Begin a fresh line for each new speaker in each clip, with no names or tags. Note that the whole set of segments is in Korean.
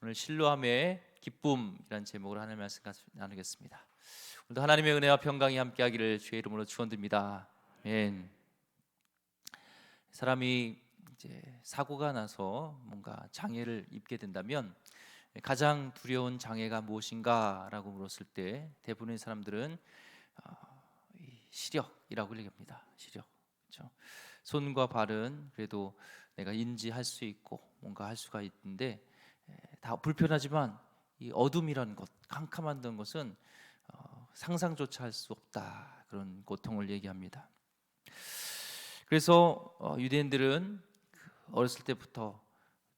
오늘 실로암의 기쁨이라는 제목으로 하나님의 말씀 나누겠습니다. 오늘도 하나님의 은혜와 평강이 함께하기를 주의 이름으로 축원드립니다. 아멘. 사람이 이제 사고가 나서 뭔가 장애를 입게 된다면 가장 두려운 장애가 무엇인가라고 물었을 때 대부분의 사람들은 시력이라고 얘기합니다. 시력. 그렇죠? 손과 발은 그래도 내가 인지할 수 있고 뭔가 할 수가 있는데 다 불편하지만 이 어둠이라는 것, 캄캄한 것은 상상조차 할 수 없다, 그런 고통을 얘기합니다. 그래서 유대인들은 어렸을 때부터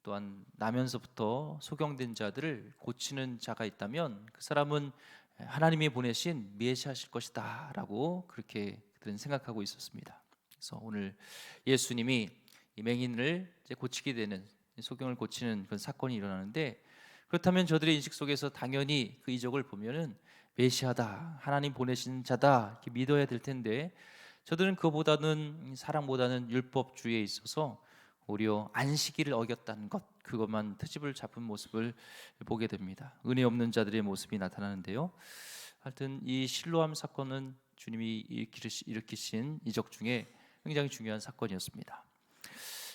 또한 나면서부터 소경된 자들을 고치는 자가 있다면 그 사람은 하나님이 보내신 메시아실 것이다 라고 그렇게 그들은 생각하고 있었습니다. 그래서 오늘 예수님이 이 맹인을 이제 고치게 되는, 소경을 고치는 그런 사건이 일어나는데, 그렇다면 저들의 인식 속에서 당연히 그 이적을 보면은 메시아다, 하나님 보내신 자다 이렇게 믿어야 될 텐데, 저들은 그보다는 사랑보다는 율법주의에 있어서 오히려 안식일을 어겼다는 것, 그것만 트집을 잡은 모습을 보게 됩니다. 은혜 없는 자들의 모습이 나타나는데요. 하여튼 이 실로암 사건은 주님이 일으키신 이적 중에 굉장히 중요한 사건이었습니다.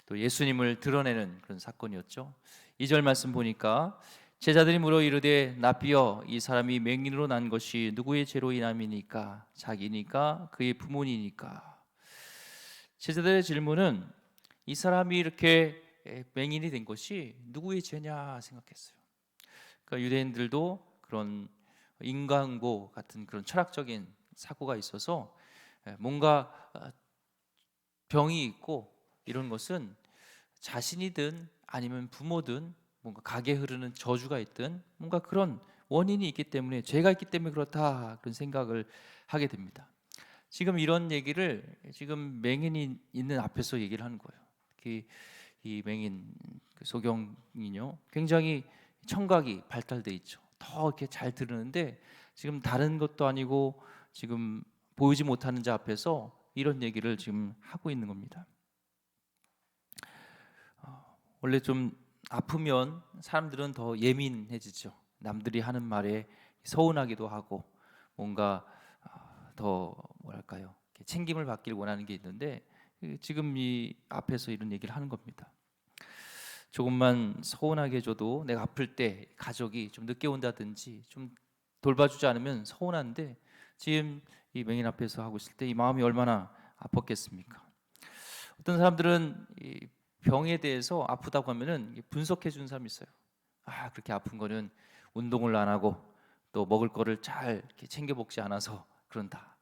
또 예수님을 드러내는 그런 사건이었죠. 2절 말씀 보니까 제자들이 물어 이르되 납비여, 이 사람이 맹인으로 난 것이 누구의 죄로 인함이니까? 자기니까 그의 부모니까? 제자들의 질문은 이 사람이 이렇게 맹인이 된 것이 누구의 죄냐 생각했어요. 그러니까 유대인들도 그런 인간고 같은 그런 철학적인 사고가 있어서 뭔가 병이 있고 이런 것은 자신이든 아니면 부모든 뭔가 가게 흐르는 저주가 있든 뭔가 그런 원인이 있기 때문에, 죄가 있기 때문에 그렇다, 그런 생각을 하게 됩니다. 지금 이런 얘기를 지금 맹인이 있는 앞에서 얘기를 하는 거예요. 특히 이 맹인 소경이요, 굉장히 청각이 발달돼 있죠. 더 이렇게 잘 들으는데 지금 다른 것도 아니고 지금 보이지 못하는 자 앞에서 이런 얘기를 지금 하고 있는 겁니다. 원래 좀 아프면 사람들은 더 예민해지죠. 남들이 하는 말에 서운하기도 하고 뭔가 더 뭐랄까요, 챙김을 받기를 원하는 게 있는데, 지금 이 앞에서 이런 얘기를 하는 겁니다. 조금만 서운하게 해줘도 내가 아플 때 가족이 좀 늦게 온다든지 좀 돌봐주지 않으면 서운한데, 지금 이 맹인 앞에서 하고 있을 때 이 마음이 얼마나 아팠겠습니까? 어떤 사람들은 이 병에 대해서 아프다고 하면은 분석해 주는 사람이 있어요. 그렇게 아픈 거는 운동을 안 하고 또 먹을 거를 잘 이렇게 챙겨 먹지 않아서 그런다.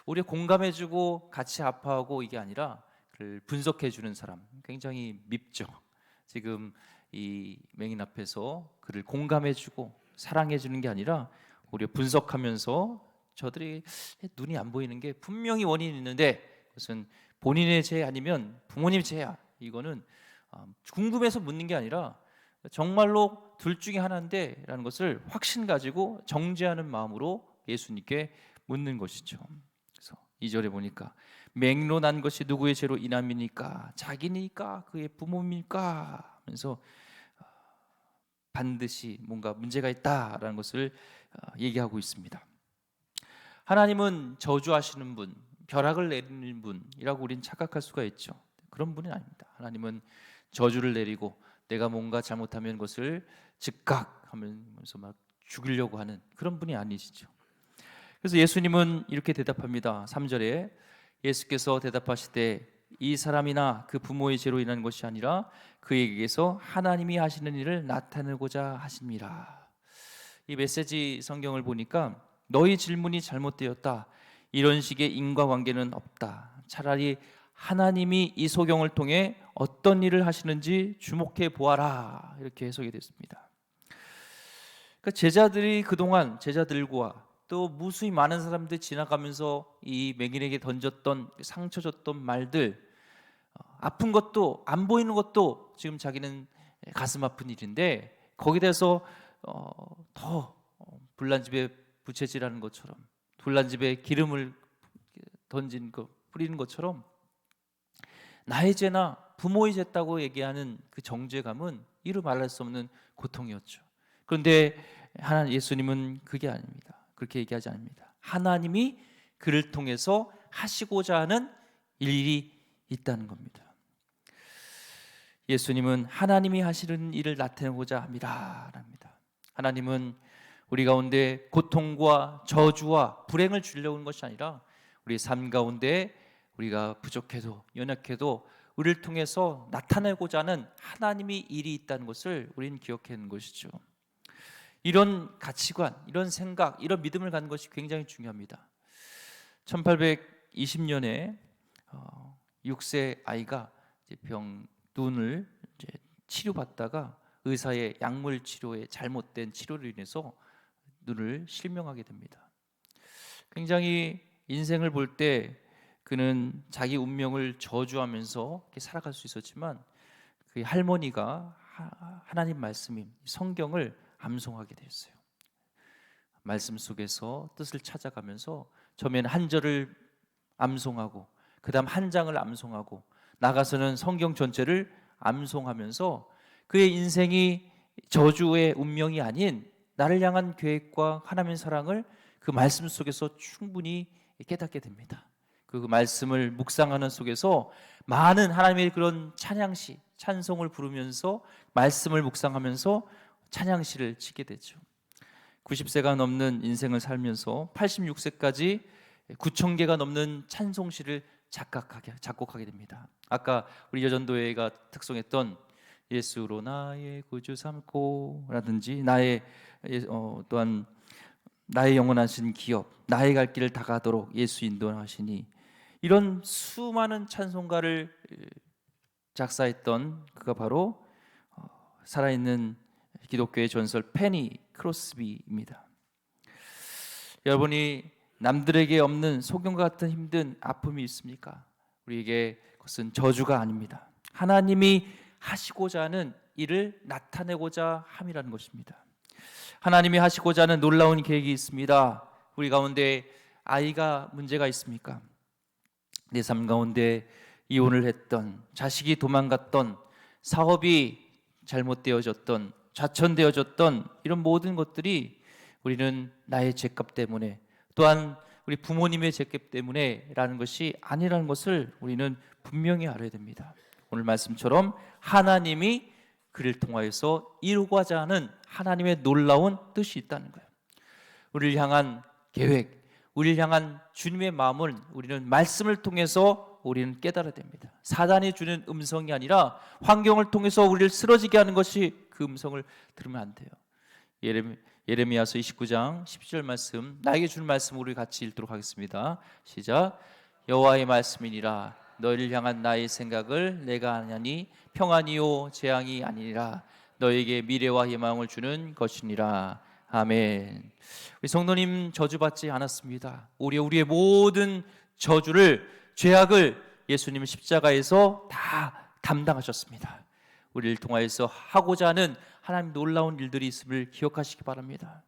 오히려 공감해 주고 같이 아파하고 이게 아니라 그를 분석해 주는 사람, 굉장히 밉죠. 지금 이 맹인 앞에서 그를 공감해 주고 사랑해 주는 게 아니라 오히려 분석하면서 저들이 눈이 안 보이는 게 분명히 원인이 있는데 그것은 본인의 죄 아니면 부모님 죄야, 이거는 궁금해서 묻는 게 아니라 정말로 둘 중에 하나인데 라는 것을 확신 가지고 정죄하는 마음으로 예수님께 묻는 것이죠. 그래서 2절에 보니까 맹인으로 난 것이 누구의 죄로 인함이니까? 자기니까 그의 부모입니까? 하면서 반드시 뭔가 문제가 있다라는 것을 얘기하고 있습니다. 하나님은 저주하시는 분, 벼락을 내리는 분이라고 우리는 착각할 수가 있죠. 그런 분이 아닙니다. 하나님은 저주를 내리고 내가 뭔가 잘못하면 그것을 즉각하면서 막 죽이려고 하는 그런 분이 아니시죠. 그래서 예수님은 이렇게 대답합니다. 3절에 예수께서 대답하시되 이 사람이나 그 부모의 죄로 인한 것이 아니라 그에게서 하나님이 하시는 일을 나타내고자 하심이라. 이 메시지 성경을 보니까 너희 질문이 잘못되었다, 이런 식의 인과관계는 없다, 차라리 하나님이 이 소경을 통해 어떤 일을 하시는지 주목해 보아라, 이렇게 해석이 됐습니다. 그러니까 제자들이 그동안 제자들과 또 무수히 많은 사람들이 지나가면서 이 맹인에게 던졌던, 상처 줬던 말들, 아픈 것도 안 보이는 것도 지금 자기는 가슴 아픈 일인데 거기에 대해서 더 불난집에 부채질하는 것처럼, 불난집에 기름을 던진 거 뿌리는 것처럼 나의 죄나 부모의 죄다고 얘기하는 그 정죄감은 이루 말할 수 없는 고통이었죠. 그런데 예수님은 그게 아닙니다. 그렇게 얘기하지 않습니다. 하나님이 그를 통해서 하시고자 하는 일이 있다는 겁니다. 예수님은 하나님이 하시는 일을 나타내고자 합니다. 하나님은 우리 가운데 고통과 저주와 불행을 주려고 하는 것이 아니라 우리 삶 가운데 우리가 부족해도 연약해도 우리를 통해서 나타내고자 하는 하나님의 일이 있다는 것을 우리는 기억해야 하는 것이죠. 이런 가치관, 이런 생각, 이런 믿음을 갖는 것이 굉장히 중요합니다. 1820년에 6세 아이가 눈을 치료받다가 의사의 약물 치료에 잘못된 치료로 인해서 눈을 실명하게 됩니다. 굉장히 인생을 볼 때 그는 자기 운명을 저주하면서 이렇게 살아갈 수 있었지만 그 할머니가 하나님 말씀인 성경을 암송하게 되었어요. 말씀 속에서 뜻을 찾아가면서 처음에는 한 절을 암송하고 그 다음 한 장을 암송하고 나가서는 성경 전체를 암송하면서 그의 인생이 저주의 운명이 아닌 나를 향한 계획과 하나님의 사랑을 그 말씀 속에서 충분히 깨닫게 됩니다. 그 말씀을 묵상하는 속에서 많은 하나님의 그런 찬양시, 찬송을 부르면서 말씀을 묵상하면서 찬양시를 치게 되죠. 90세가 넘는 인생을 살면서 86세까지 9,000개가 넘는 찬송시를 작곡하게 됩니다. 아까 우리 여전도회가 특송했던 예수로 나의 구주 삼고 라든지 또한 나의 영원하신 기업, 나의 갈 길을 다 가도록 예수 인도하시니, 이런 수많은 찬송가를 작사했던 그가 바로 살아있는 기독교의 전설 페니 크로스비입니다. 여러분이 남들에게 없는 소경과 같은 힘든 아픔이 있습니까? 우리에게 그것은 저주가 아닙니다. 하나님이 하시고자 하는 일을 나타내고자 함이라는 것입니다. 하나님이 하시고자 하는 놀라운 계획이 있습니다. 우리 가운데 아이가 문제가 있습니까? 내 삶 가운데 이혼을 했던, 자식이 도망갔던, 사업이 잘못되어졌던, 좌천되어졌던 이런 모든 것들이 우리는 나의 죄값 때문에, 또한 우리 부모님의 죄값 때문에 라는 것이 아니라는 것을 우리는 분명히 알아야 됩니다. 오늘 말씀처럼 하나님이 그를 통하여서 이루고자 하는 하나님의 놀라운 뜻이 있다는 거예요. 우리를 향한 계획, 우리를 향한 주님의 마음을 우리는 말씀을 통해서 우리는 깨달아야 됩니다. 사단이 주는 음성이 아니라 환경을 통해서 우리를 쓰러지게 하는 것이 그 음성을 들으면 안 돼요. 예레미야서 29장 10절 말씀, 나에게 준 말씀 우리 같이 읽도록 하겠습니다. 시작. 여호와의 말씀이니라. 너희를 향한 나의 생각을 내가 아냐니 평안이요 재앙이 아니니라. 너에게 미래와 희망을 주는 것이니라. 아멘. 우리 성도님 저주받지 않았습니다. 우리의 모든 저주를, 죄악을 예수님 십자가에서 다 담당하셨습니다. 우리를 통하여서 하고자 하는 하나님 놀라운 일들이 있음을 기억하시기 바랍니다.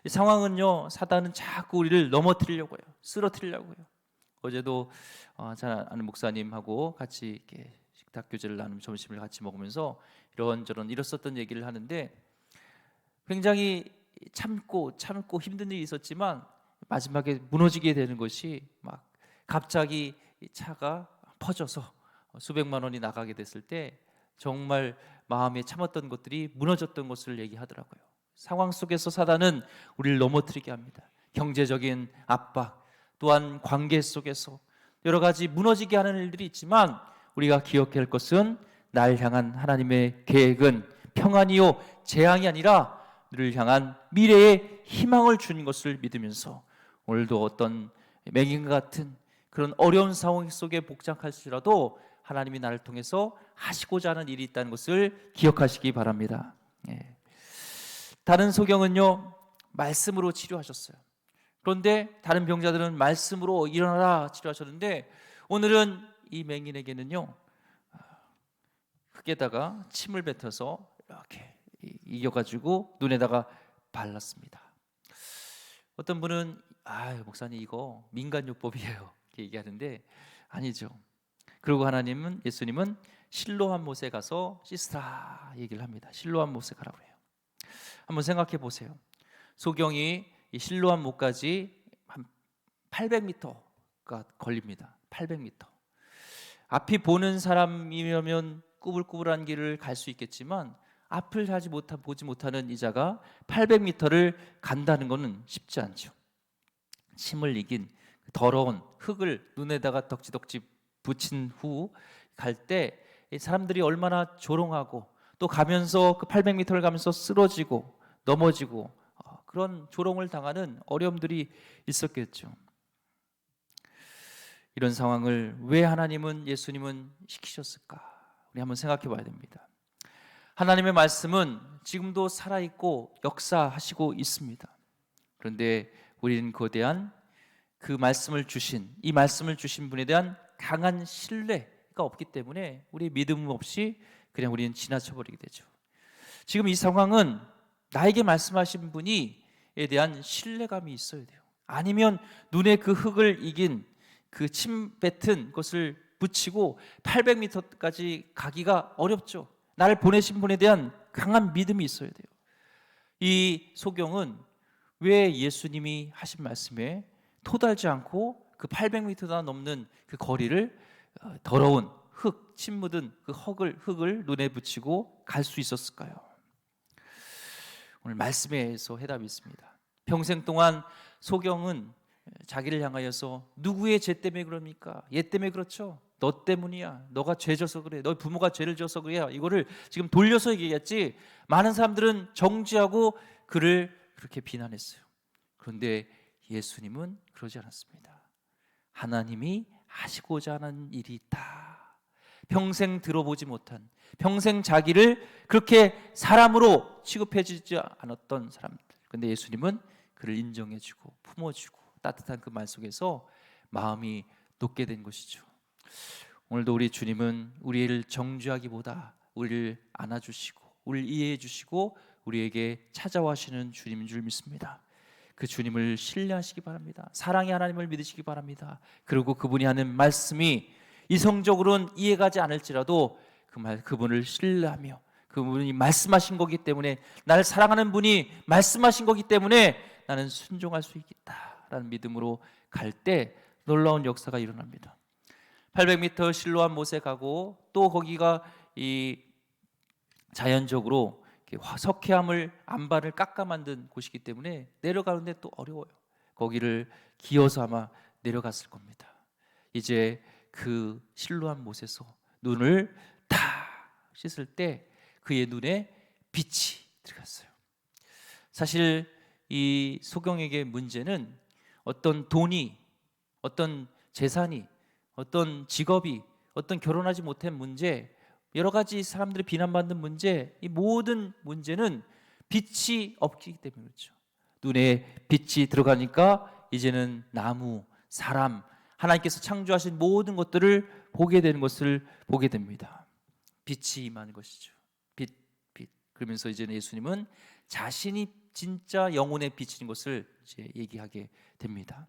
이 상황은요, 사단은 자꾸 우리를 넘어뜨리려고 해요. 쓰러뜨리려고 해요. 어제도 잘 아는 목사님하고 같이 이렇게 식탁 교제를 나누며 점심을 같이 먹으면서 이런저런 이랬었던 얘기를 하는데, 굉장히 참고 힘든 일이 있었지만 마지막에 무너지게 되는 것이 막 갑자기 차가 퍼져서 수백만 원이 나가게 됐을 때 정말 마음에 참았던 것들이 무너졌던 것을 얘기하더라고요. 상황 속에서 사단은 우리를 넘어뜨리게 합니다. 경제적인 압박, 또한 관계 속에서 여러 가지 무너지게 하는 일들이 있지만 우리가 기억해야 할 것은 나를 향한 하나님의 계획은 평안이요 재앙이 아니라 너를 향한 미래의 희망을 주는 것을 믿으면서 오늘도 어떤 맹인 같은 그런 어려운 상황 속에 복잡할지라도 하나님이 나를 통해서 하시고자 하는 일이 있다는 것을 기억하시기 바랍니다. 다른 소경은요, 말씀으로 치료하셨어요. 그런데 다른 병자들은 말씀으로 일어나라 치료하셨는데, 오늘은 이 맹인에게는요, 흙에다가 침을 뱉어서 이렇게 이겨가지고 눈에다가 발랐습니다. 어떤 분은 목사님 이거 민간요법이에요 이렇게 얘기하는데 아니죠. 그리고 예수님은 실로암 못에 가서 씻으라 얘기를 합니다. 실로암 못에 가라고 해요. 한번 생각해 보세요. 소경이 이 실로암 못까지 한 800m가 걸립니다. 800m. 앞이 보는 사람이면 꾸불꾸불한 길을 갈 수 있겠지만 앞을 보지 못하는 이자가 800m를 간다는 것은 쉽지 않죠. 침을 이긴 더러운 흙을 눈에다가 덕지덕지 붙인 후 갈 때 사람들이 얼마나 조롱하고 또 가면서 그 800m를 가면서 쓰러지고 넘어지고 그런 조롱을 당하는 어려움들이 있었겠죠. 이런 상황을 왜 예수님은 시키셨을까? 우리 한번 생각해 봐야 됩니다. 하나님의 말씀은 지금도 살아있고 역사하시고 있습니다. 그런데 우리는 그에 대한 이 말씀을 주신 분에 대한 강한 신뢰가 없기 때문에 우리의 믿음 없이 그냥 우리는 지나쳐버리게 되죠. 지금 이 상황은 나에게 말씀하신 분이에 대한 신뢰감이 있어야 돼요. 아니면 눈에 그 흙을 이긴 그 침 뱉은 것을 붙이고 800m까지 가기가 어렵죠. 나를 보내신 분에 대한 강한 믿음이 있어야 돼요. 이 소경은 왜 예수님이 하신 말씀에 토달지 않고 그 800m나 넘는 그 거리를 더러운 침 묻은 그 흙을 눈에 붙이고 갈 수 있었을까요? 오늘 말씀에 의해서 해답이 있습니다. 평생 동안 소경은 자기를 향하여서 누구의 죄 때문에 그럽니까? 얘 때문에 그렇죠. 너 때문이야. 너가 죄 져서 그래. 너희 부모가 죄를 져서 그래. 이거를 지금 돌려서 얘기했지. 많은 사람들은 정죄하고 그를 그렇게 비난했어요. 그런데 예수님은 그러지 않았습니다. 하나님이 하시고자 하는 일이 있다. 평생 들어보지 못한, 평생 자기를 그렇게 사람으로 취급해주지 않았던 사람들. 그런데 예수님은 그를 인정해주고 품어주고 따뜻한 그 말 속에서 마음이 녹게 된 것이죠. 오늘도 우리 주님은 우리를 정죄하기보다 우리를 안아주시고 우리를 이해해 주시고 우리에게 찾아와시는 주님인 줄 믿습니다. 그 주님을 신뢰하시기 바랍니다. 사랑의 하나님을 믿으시기 바랍니다. 그리고 그분이 하는 말씀이 이성적으로는 이해가지 않을지라도 그분을 신뢰하며 그분이 말씀하신 거기 때문에, 나를 사랑하는 분이 말씀하신 거기 때문에 나는 순종할 수 있겠다라는 믿음으로 갈 때 놀라운 역사가 일어납니다. 800m 실로암 못에 가고 또 거기가 이 자연적으로 석회암을 암반을 깎아 만든 곳이기 때문에 내려가는데 또 어려워요. 거기를 기어서 아마 내려갔을 겁니다. 이제 그 실로암 못에서 눈을 다 씻을 때 그의 눈에 빛이 들어갔어요. 사실 이 소경에게 문제는 어떤 돈이, 어떤 재산이, 어떤 직업이, 어떤 결혼하지 못한 문제, 여러 가지 사람들이 비난받는 문제, 이 모든 문제는 빛이 없기 때문에 그렇죠. 눈에 빛이 들어가니까 이제는 나무, 사람, 하나님께서 창조하신 모든 것들을 보게 되는 것을 보게 됩니다. 빛이 임하는 것이죠. 빛. 그러면서 이제는 예수님은 자신이 진짜 영혼의 빛인 것을 이제 얘기하게 됩니다.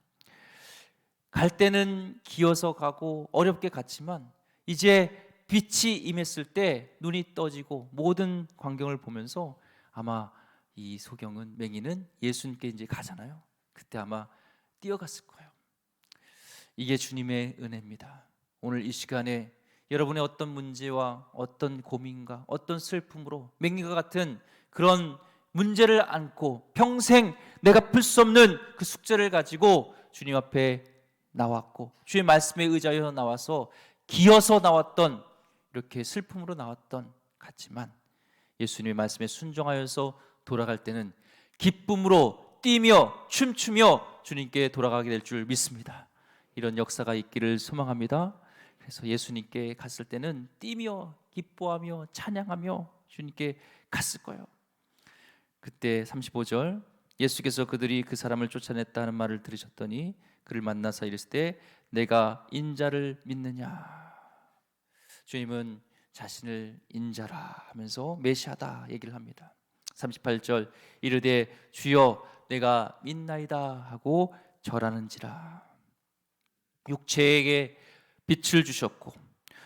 갈 때는 기어서 가고 어렵게 갔지만 이제 빛이 임했을 때 눈이 떠지고 모든 광경을 보면서 아마 이 소경은, 맹인은 예수님께 이제 가잖아요. 그때 아마 뛰어갔을 거예요. 이게 주님의 은혜입니다. 오늘 이 시간에 여러분의 어떤 문제와 어떤 고민과 어떤 슬픔으로 맹인과 같은 그런 문제를 안고 평생 내가 풀 수 없는 그 숙제를 가지고 주님 앞에 나왔고 주의 말씀에 의지하여 나와서 기어서 나왔던, 이렇게 슬픔으로 나왔던 같지만 예수님의 말씀에 순종하여서 돌아갈 때는 기쁨으로 뛰며 춤추며 주님께 돌아가게 될 줄 믿습니다. 이런 역사가 있기를 소망합니다. 그래서 예수님께 갔을 때는 뛰며 기뻐하며 찬양하며 주님께 갔을 거예요. 그때 35절, 예수께서 그들이 그 사람을 쫓아냈다는 말을 들으셨더니 그를 만나서 이르실 때 내가 인자를 믿느냐. 주님은 자신을 인자라 하면서 메시아다 얘기를 합니다. 38절, 이르되 주여 내가 믿나이다 하고 절하는지라. 육체에게 빛을 주셨고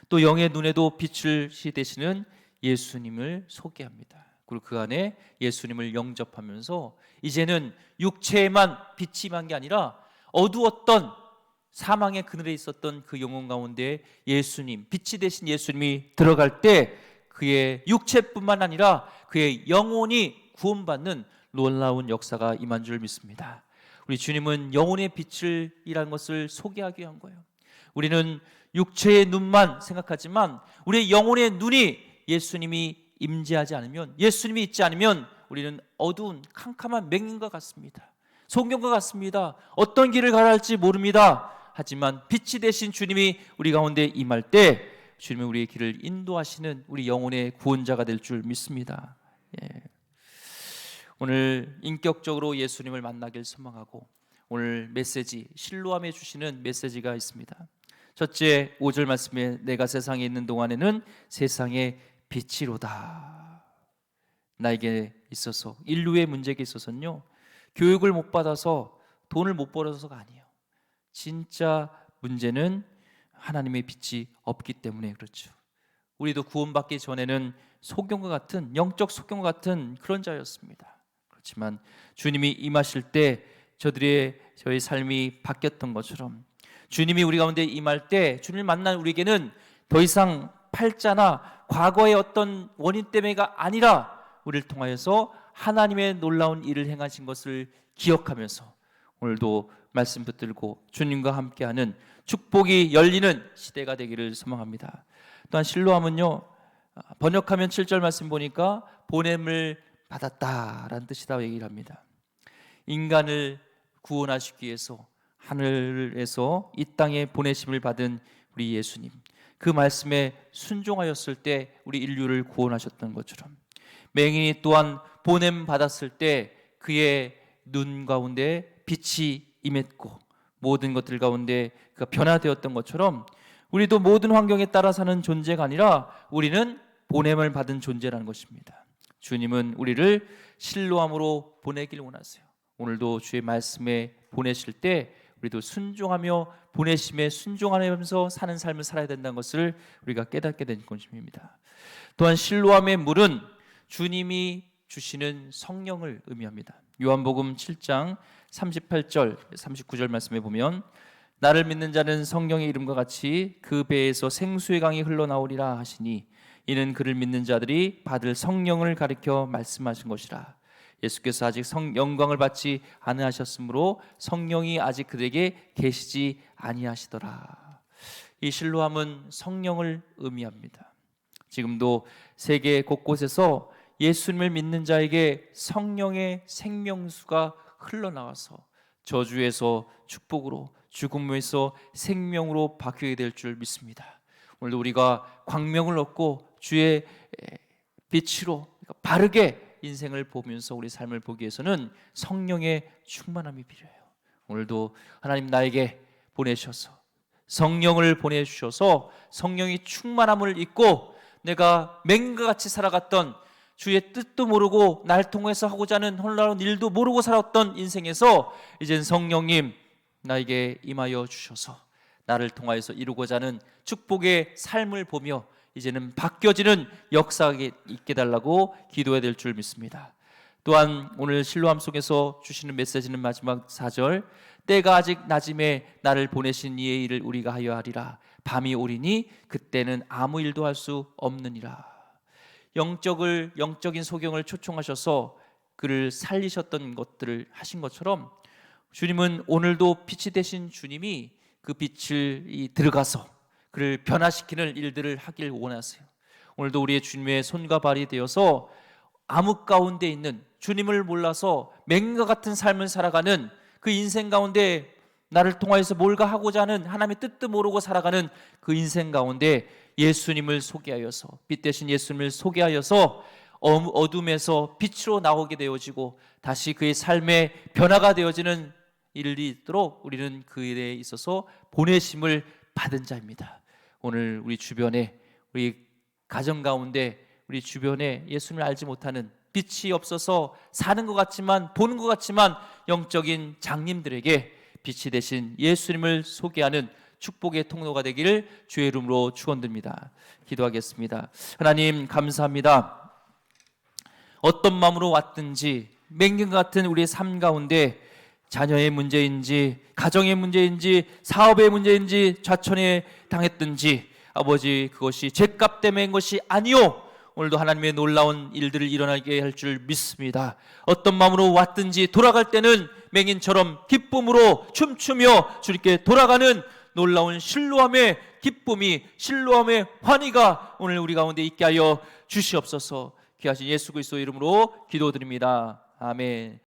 또 영의 눈에도 빛을 되시는 예수님을 소개합니다. 그리고 그 안에 예수님을 영접하면서 이제는 육체에만 빛이 임한 게 아니라 어두웠던 사망의 그늘에 있었던 그 영혼 가운데 예수님, 빛이 되신 예수님이 들어갈 때 그의 육체뿐만 아니라 그의 영혼이 구원받는 놀라운 역사가 임한 줄 믿습니다. 우리 주님은 영혼의 빛을 이라는 것을 소개하기 위한 거예요. 우리는 육체의 눈만 생각하지만 우리의 영혼의 눈이 예수님이 임재하지 않으면, 예수님이 있지 않으면 우리는 어두운 캄캄한 맹인과 같습니다. 송경과 같습니다. 어떤 길을 가야 할지 모릅니다. 하지만 빛이 되신 주님이 우리 가운데 임할 때 주님이 우리의 길을 인도하시는 우리 영혼의 구원자가 될 줄 믿습니다. 오늘 인격적으로 예수님을 만나길 소망하고 오늘 메시지, 실로암에 주시는 메시지가 있습니다. 첫째, 5절 말씀에 내가 세상에 있는 동안에는 세상의 빛이로다. 나에게 있어서, 인류의 문제에 있어서는요, 교육을 못 받아서 돈을 못 벌어서가 아니에요. 진짜 문제는 하나님의 빛이 없기 때문에 그렇죠. 우리도 구원받기 전에는 소경과 같은, 영적 소경과 같은 그런 자였습니다. 그렇지만 주님이 임하실 때 저희 삶이 바뀌었던 것처럼 주님이 우리 가운데 임할 때 주님을 만난 우리에게는 더 이상 팔자나 과거의 어떤 원인 때문에가 아니라 우리를 통하여서 하나님의 놀라운 일을 행하신 것을 기억하면서 오늘도 말씀 붙들고 주님과 함께하는 축복이 열리는 시대가 되기를 소망합니다. 또한 실로암은요, 번역하면 7절 말씀 보니까 보냄을 받았다라는 뜻이라고 얘기를 합니다. 인간을 구원하시기 위해서 하늘에서 이 땅에 보내심을 받은 우리 예수님, 그 말씀에 순종하였을 때 우리 인류를 구원하셨던 것처럼 맹인이 또한 보냄 받았을 때 그의 눈 가운데 빛이 임했고 모든 것들 가운데 그가 변화되었던 것처럼 우리도 모든 환경에 따라 사는 존재가 아니라 우리는 보냄을 받은 존재라는 것입니다. 주님은 우리를 실로암으로 보내길 원하세요. 오늘도 주의 말씀에 보내실 때 우리도 순종하며 보내심에 순종하면서 사는 삶을 살아야 된다는 것을 우리가 깨닫게 된 것입니다. 또한 실로암의 물은 주님이 주시는 성령을 의미합니다. 요한복음 7장 38절 39절 말씀에 보면 나를 믿는 자는 성령의 이름과 같이 그 배에서 생수의 강이 흘러나오리라 하시니 이는 그를 믿는 자들이 받을 성령을 가리켜 말씀하신 것이라. 예수께서 아직 영광을 받지 아니하셨으므로 성령이 아직 그들에게 계시지 아니하시더라. 이 실로암은 성령을 의미합니다. 지금도 세계 곳곳에서 예수님을 믿는 자에게 성령의 생명수가 흘러나와서 저주에서 축복으로, 죽음에서 생명으로 바뀌게 될 줄 믿습니다. 오늘도 우리가 광명을 얻고 주의 빛으로 바르게 인생을 보면서 우리 삶을 보기 위해서는 성령의 충만함이 필요해요. 오늘도 하나님 나에게 보내셔서 성령을 보내주셔서 성령이 충만함을 입고 내가 맹인과 같이 살아갔던 주의 뜻도 모르고 날 통해서 하고자 하는 놀라운 일도 모르고 살았던 인생에서 이젠 성령님 나에게 임하여 주셔서 나를 통하여서 이루고자 하는 축복의 삶을 보며 이제는 바뀌어지는 역사가 있게 달라고 기도해야 될 줄 믿습니다. 또한 오늘 실로암 속에서 주시는 메시지는 마지막 4절 때가 아직 낮음에 나를 보내신 이의 일을 우리가 하여 하리라. 밤이 오리니 그때는 아무 일도 할 수 없느니라. 영적인 소경을 초청하셔서 그를 살리셨던 것들을 하신 것처럼 주님은 오늘도 빛이 되신 주님이 그 빛을 들어가서 그를 변화시키는 일들을 하길 원하세요. 오늘도 우리의 주님의 손과 발이 되어서 암흑 가운데 있는 주님을 몰라서 맹인과 같은 삶을 살아가는 그 인생 가운데 나를 통하여서 뭘가 하고자 하는 하나님의 뜻도 모르고 살아가는 그 인생 가운데 예수님을 소개하여서 빛 대신 예수님을 소개하여서 어둠에서 빛으로 나오게 되어지고 다시 그의 삶의 변화가 되어지는 일이 있도록 우리는 그 일에 있어서 보내심을 받은 자입니다. 오늘 우리 주변에 우리 가정 가운데 우리 주변에 예수님을 알지 못하는 빛이 없어서 사는 것 같지만 보는 것 같지만 영적인 장님들에게 빛이 되신 예수님을 소개하는 축복의 통로가 되기를 주의 이름으로 축원드립니다. 기도하겠습니다. 하나님 감사합니다. 어떤 마음으로 왔든지 맹금 같은 우리의 삶 가운데 자녀의 문제인지 가정의 문제인지 사업의 문제인지 좌천에 당했든지 아버지 그것이 죄값 때문인 것이 아니요 오늘도 하나님의 놀라운 일들을 일어나게 할 줄 믿습니다. 어떤 마음으로 왔든지 돌아갈 때는 맹인처럼 기쁨으로 춤추며 주님께 돌아가는 놀라운 신뢰함의 기쁨이 신뢰함의 환희가 오늘 우리 가운데 있게 하여 주시옵소서. 귀하신 예수 그리스도 이름으로 기도드립니다. 아멘.